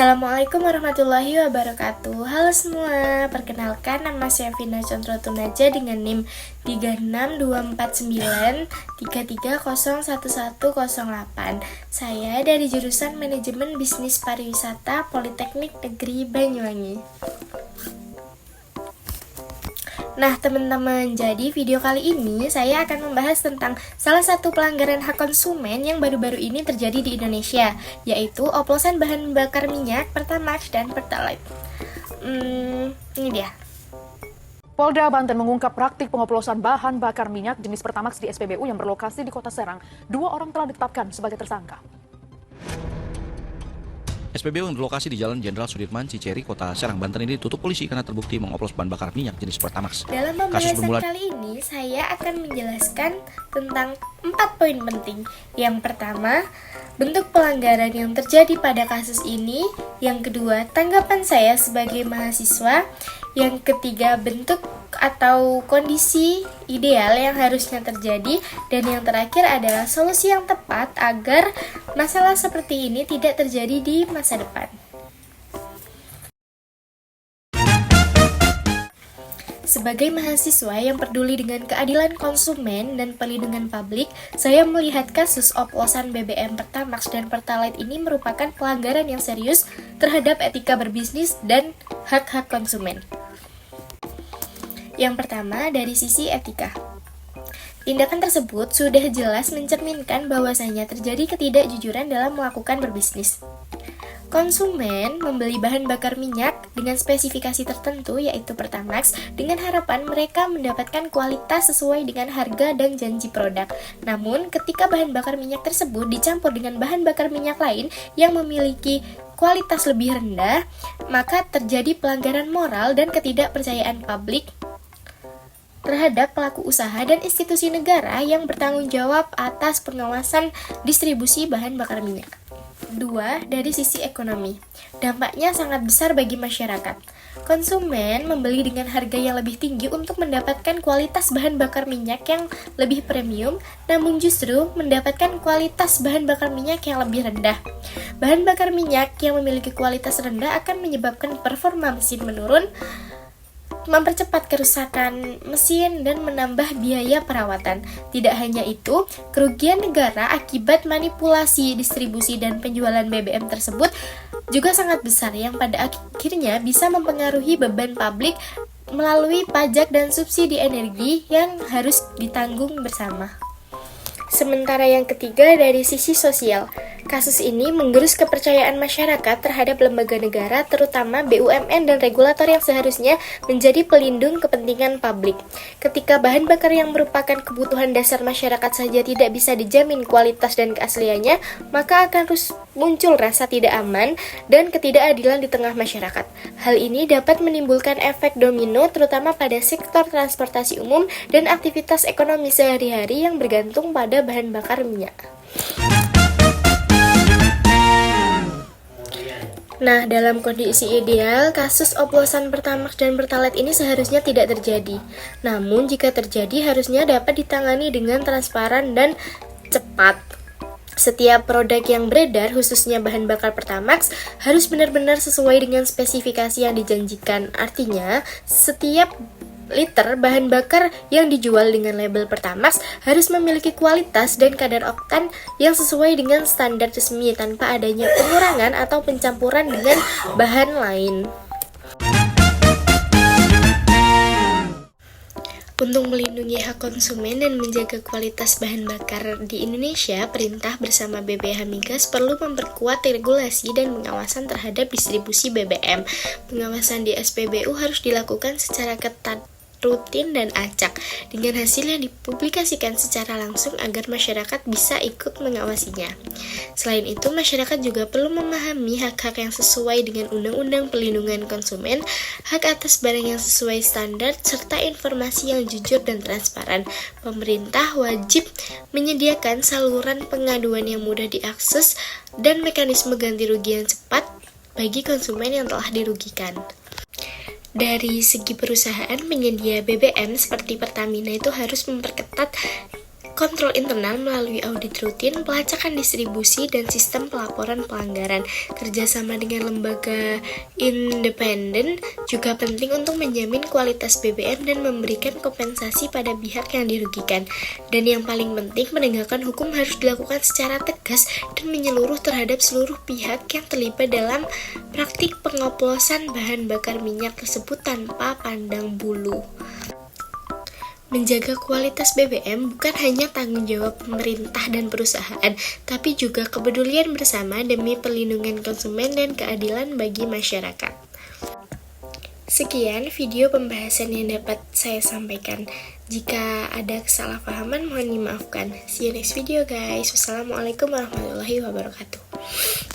Assalamualaikum warahmatullahi wabarakatuh. Halo semua, perkenalkan nama saya Vina Condro Tunaja dengan NIM 3624933011108. Saya dari jurusan Manajemen Bisnis Pariwisata Politeknik Negeri Banyuwangi. Nah teman-teman, jadi video kali ini saya akan membahas tentang salah satu pelanggaran hak konsumen yang baru-baru ini terjadi di Indonesia, yaitu oplosan bahan bakar minyak Pertamax dan Pertalite. Ini dia. Polda Banten mengungkap praktik pengoplosan bahan bakar minyak jenis Pertamax di SPBU yang berlokasi di Kota Serang. 2 orang telah ditetapkan sebagai tersangka. SPBU yang berlokasi di Jalan Jenderal Sudirman, Ciceri, Kota Serang, Banten ini ditutup polisi karena terbukti mengoplos bahan bakar minyak jenis Pertamax. Dalam pembahasan kali ini, saya akan menjelaskan tentang 4 poin penting. Yang pertama, bentuk pelanggaran yang terjadi pada kasus ini. Yang kedua, tanggapan saya sebagai mahasiswa. Yang ketiga, bentuk atau kondisi ideal yang harusnya terjadi. Dan yang terakhir adalah solusi yang tepat agar masalah seperti ini tidak terjadi di masa depan. Sebagai mahasiswa yang peduli dengan keadilan konsumen dan perlindungan publik, saya melihat kasus oplosan BBM Pertamax dan Pertalite ini merupakan pelanggaran yang serius terhadap etika berbisnis dan hak-hak konsumen. Yang pertama, dari sisi etika. Tindakan tersebut sudah jelas mencerminkan bahwasanya terjadi ketidakjujuran dalam melakukan berbisnis. Konsumen membeli bahan bakar minyak dengan spesifikasi tertentu yaitu Pertamax dengan harapan mereka mendapatkan kualitas sesuai dengan harga dan janji produk. Namun, ketika bahan bakar minyak tersebut dicampur dengan bahan bakar minyak lain yang memiliki kualitas lebih rendah, maka terjadi pelanggaran moral dan ketidakpercayaan publik terhadap pelaku usaha dan institusi negara yang bertanggung jawab atas pengawasan distribusi bahan bakar minyak. 2. Dari sisi ekonomi. Dampaknya sangat besar bagi masyarakat. Konsumen membeli dengan harga yang lebih tinggi untuk mendapatkan kualitas bahan bakar minyak yang lebih premium, namun justru mendapatkan kualitas bahan bakar minyak yang lebih rendah. Bahan bakar minyak yang memiliki kualitas rendah akan menyebabkan performa mesin menurun, mempercepat kerusakan mesin dan menambah biaya perawatan. Tidak hanya itu, kerugian negara akibat manipulasi distribusi dan penjualan BBM tersebut juga sangat besar yang pada akhirnya bisa mempengaruhi beban publik melalui pajak dan subsidi energi yang harus ditanggung bersama. Sementara yang ketiga, dari sisi sosial. Kasus ini menggerus kepercayaan masyarakat terhadap lembaga negara, terutama BUMN dan regulator yang seharusnya menjadi pelindung kepentingan publik. Ketika bahan bakar yang merupakan kebutuhan dasar masyarakat saja tidak bisa dijamin kualitas dan keasliannya, maka akan muncul rasa tidak aman dan ketidakadilan di tengah masyarakat. Hal ini dapat menimbulkan efek domino terutama pada sektor transportasi umum dan aktivitas ekonomi sehari-hari yang bergantung pada bahan bakar minyak. Nah, dalam kondisi ideal, kasus oplosan Pertamax dan Pertalite ini seharusnya tidak terjadi. Namun, jika terjadi, harusnya dapat ditangani dengan transparan dan cepat. Setiap produk yang beredar, khususnya bahan bakar Pertamax, harus benar-benar sesuai dengan spesifikasi yang dijanjikan. Artinya, setiap liter bahan bakar yang dijual dengan label Pertamax harus memiliki kualitas dan kadar oktan yang sesuai dengan standar resmi tanpa adanya pengurangan atau pencampuran dengan bahan lain. Untuk melindungi hak konsumen dan menjaga kualitas bahan bakar di Indonesia, Perintah bersama BPH Migas perlu memperkuat regulasi dan pengawasan terhadap distribusi BBM. Pengawasan di SPBU harus dilakukan secara ketat, rutin dan acak dengan hasil yang dipublikasikan secara langsung agar masyarakat bisa ikut mengawasinya. Selain itu, masyarakat juga perlu memahami hak-hak yang sesuai dengan Undang-Undang Perlindungan Konsumen, hak atas barang yang sesuai standar, serta informasi yang jujur dan transparan. Pemerintah wajib menyediakan saluran pengaduan yang mudah diakses dan mekanisme ganti rugi yang cepat bagi konsumen yang telah dirugikan. Dari segi perusahaan penyedia BBM seperti Pertamina itu harus memperketat kontrol internal melalui audit rutin, pelacakan distribusi, dan sistem pelaporan pelanggaran. Kerjasama dengan lembaga independen juga penting untuk menjamin kualitas BBM dan memberikan kompensasi pada pihak yang dirugikan. Dan yang paling penting, penegakan hukum harus dilakukan secara tegas dan menyeluruh terhadap seluruh pihak yang terlibat dalam praktik pengoplosan bahan bakar minyak tersebut tanpa pandang bulu. Menjaga kualitas BBM bukan hanya tanggung jawab pemerintah dan perusahaan, tapi juga kepedulian bersama demi perlindungan konsumen dan keadilan bagi masyarakat. Sekian video pembahasan yang dapat saya sampaikan. Jika ada kesalahpahaman mohon dimaafkan. See you next video guys. Wassalamualaikum warahmatullahi wabarakatuh.